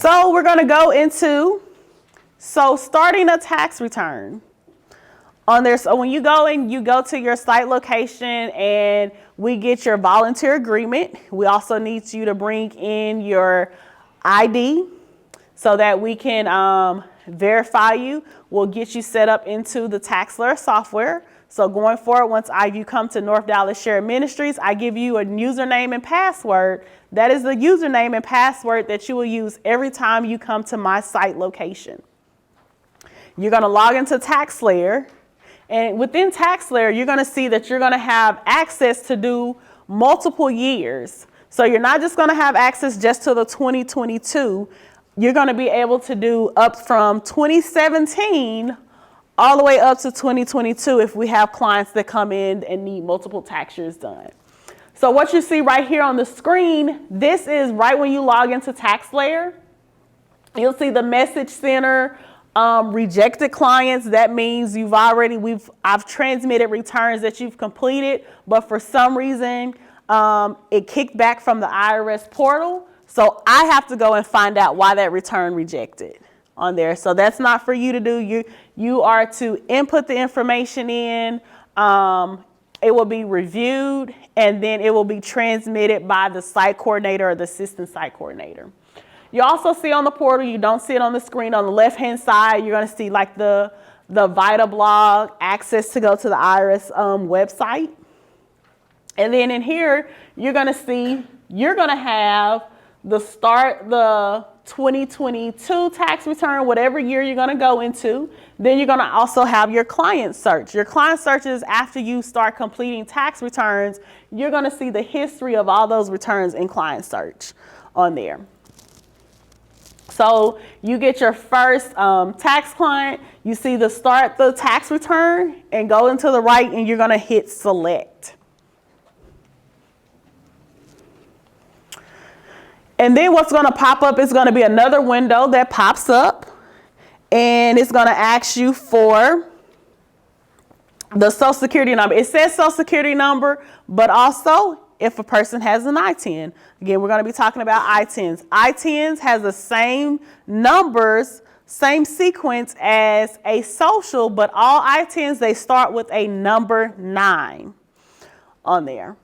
So we're going to go into, starting a tax return on there. So when you go and you go to your site location and we get your volunteer agreement, we also need you to bring in your ID so that we can verify you. We'll get you set up into the TaxSlayer software. So going forward, once you come to North Dallas Shared Ministries, I give you a username and password. That is the username and password that you will use every time you come to my site location. You're going to log into TaxSlayer, and within TaxSlayer, you're going to see that you're going to have access to do multiple years. So you're not just going to have access just to the 2022. You're going to be able to do up from 2017 all the way up to 2022 if we have clients that come in and need multiple tax years done. So what you see right here on the screen, this is right when you log into TaxSlayer. You'll see the message center, rejected clients. That means I've transmitted returns that you've completed, but for some reason it kicked back from the IRS portal. So I have to go and find out why that return rejected on there. So that's not for you to do. You are to input the information in. It will be reviewed, and then it will be transmitted by the site coordinator or the assistant site coordinator. You also see on the portal, you don't see it on the screen, on the left-hand side, you're going to see like the VITA blog, access to go to the IRS website. And then in here, you're going to have the 2022 tax return, whatever year you're going to go into. Then you're going to also have your client search. Your client search is after you start completing tax returns, you're going to see the history of all those returns in client search on there. So you get your first tax client, you see start the tax return and go into the right, and you're going to hit select. And then what's going to pop up is going to be another window that pops up, and it's going to ask you for the Social Security number. It says Social Security number, but also if a person has an ITIN. Again, we're going to be talking about ITINs. ITINs has the same numbers, same sequence as a social, but all ITINs, they start with a number 9 on there.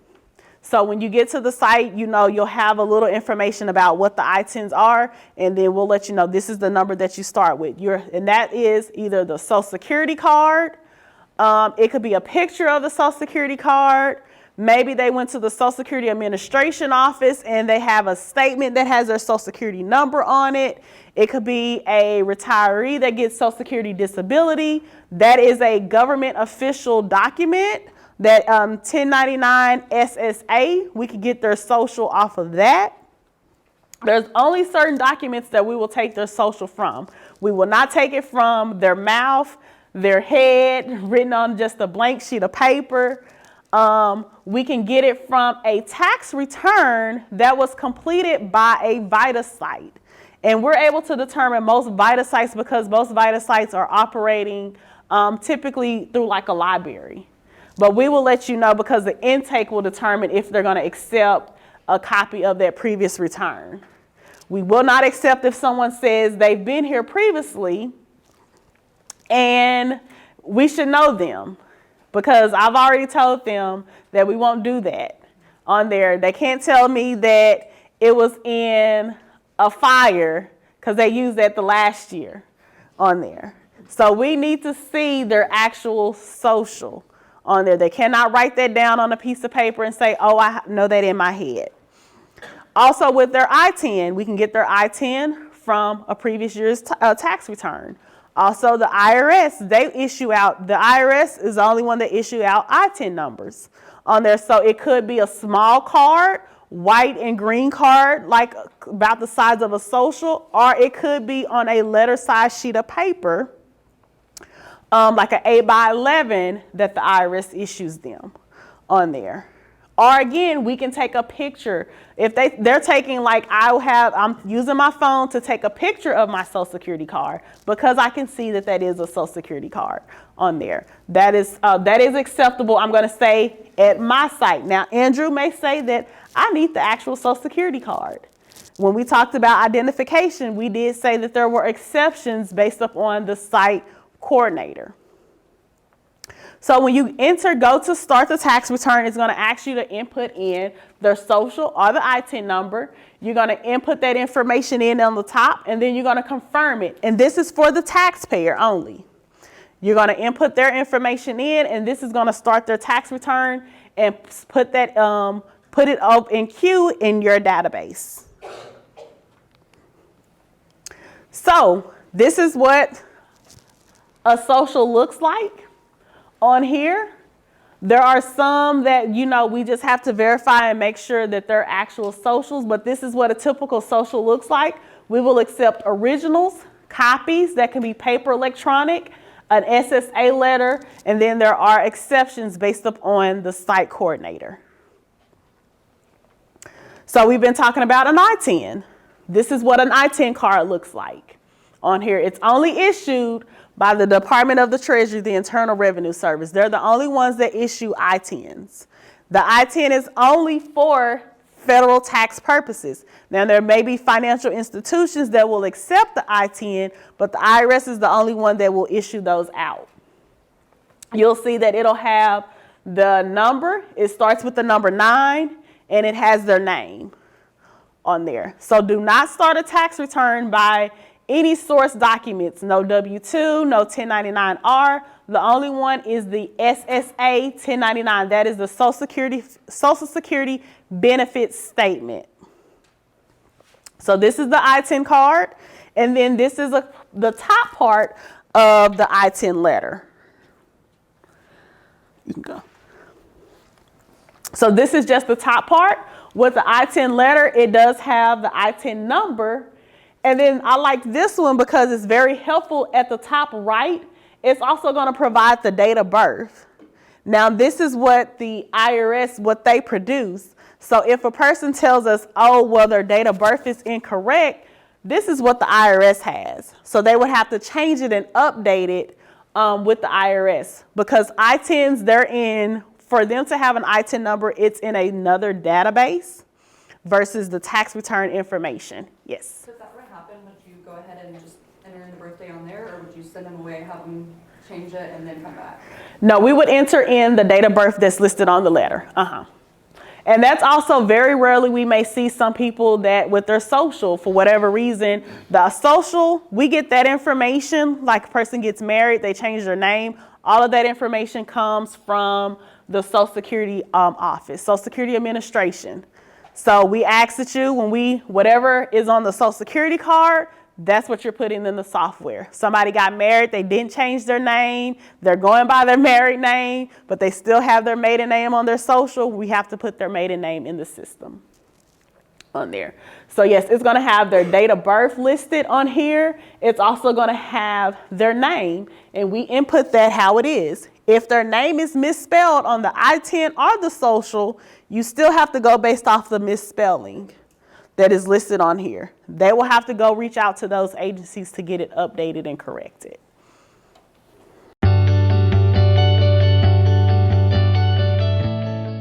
So when you get to the site, you'll have a little information about what the ITINs are, and then we'll let you know this is the number that you start with. And that is either the Social Security card, it could be a picture of the Social Security card. Maybe they went to the Social Security Administration office and they have a statement that has their Social Security number on it. It could be a retiree that gets Social Security disability. That is a government official document. That 1099 SSA, we could get their social off of that. There's only certain documents that we will take their social from. We will not take it from their mouth, their head, written on just a blank sheet of paper. We can get it from a tax return that was completed by a VITA site. And we're able to determine most VITA sites because most VITA sites are operating typically through like a library. But we will let you know because the intake will determine if they're going to accept a copy of that previous return. We will not accept if someone says they've been here previously and we should know them, because I've already told them that we won't do that on there. They can't tell me that it was in a fire because they used that the last year on there. So we need to see their actual social on there. They cannot write that down on a piece of paper and say, oh, I know that in my head. Also with their ITIN, we can get their ITIN from a previous year's tax return. Also the IRS, the IRS is the only one that issue out ITIN numbers on there. So it could be a small card, white and green card, like about the size of a social, or it could be on a letter size sheet of paper, like an 8x11 that the IRS issues them on there. Or again, we can take a picture. If they're taking, like I'm using my phone to take a picture of my Social Security card because I can see that is a Social Security card on there. That is acceptable, I'm going to say, at my site. Now, Andrew may say that I need the actual Social Security card. When we talked about identification, we did say that there were exceptions based upon the site coordinator. So when you go to start the tax return, it's going to ask you to input in their social or the ITIN number. You're going to input that information in on the top, and then you're going to confirm it. And this is for the taxpayer only. You're going to input their information in, and this is going to start their tax return and put it up in queue in your database. So this is what a social looks like. On here, there are some that, we just have to verify and make sure that they're actual socials, but this is what a typical social looks like. We will accept originals, copies that can be paper, electronic, an SSA letter, and then there are exceptions based upon the site coordinator. So we've been talking about an ITIN. This is what an ITIN card looks like. On here, it's only issued by the Department of the Treasury, the Internal Revenue Service. They're the only ones that issue ITINs. The ITIN is only for federal tax purposes. Now, there may be financial institutions that will accept the ITIN, but the IRS is the only one that will issue those out. You'll see that it'll have the number. It starts with the number 9, and it has their name on there. So do not start a tax return by any source documents, no W-2, no 1099-R. The only one is the SSA 1099. That is the Social Security Benefits Statement. So this is the ITIN card, and then this is the top part of the ITIN letter. You can go. So this is just the top part. With the ITIN letter, it does have the ITIN number. And then I like this one because it's very helpful at the top right. It's also going to provide the date of birth. Now, this is what the IRS, what they produce. So if a person tells us, oh, well, their date of birth is incorrect, this is what the IRS has. So they would have to change it and update it with the IRS, because ITINs, for them to have an ITIN number, it's in another database versus the tax return information. Yes. So if that were to happen, would you go ahead and just enter in the birthday on there, or would you send them away, have them change it, and then come back? No, we would enter in the date of birth that's listed on the letter. And that's also very rarely we may see some people that with their social, for whatever reason, the social, we get that information, like a person gets married, they change their name. All of that information comes from the Social Security office, Social Security Administration. So we ask that you, whatever is on the Social Security card, that's what you're putting in the software. Somebody got married, they didn't change their name, they're going by their married name, but they still have their maiden name on their social, we have to put their maiden name in the system on there. So yes, it's going to have their date of birth listed on here. It's also going to have their name, and we input that how it is. If their name is misspelled on the ITIN or the social, you still have to go based off the misspelling that is listed on here. They will have to go reach out to those agencies to get it updated and corrected.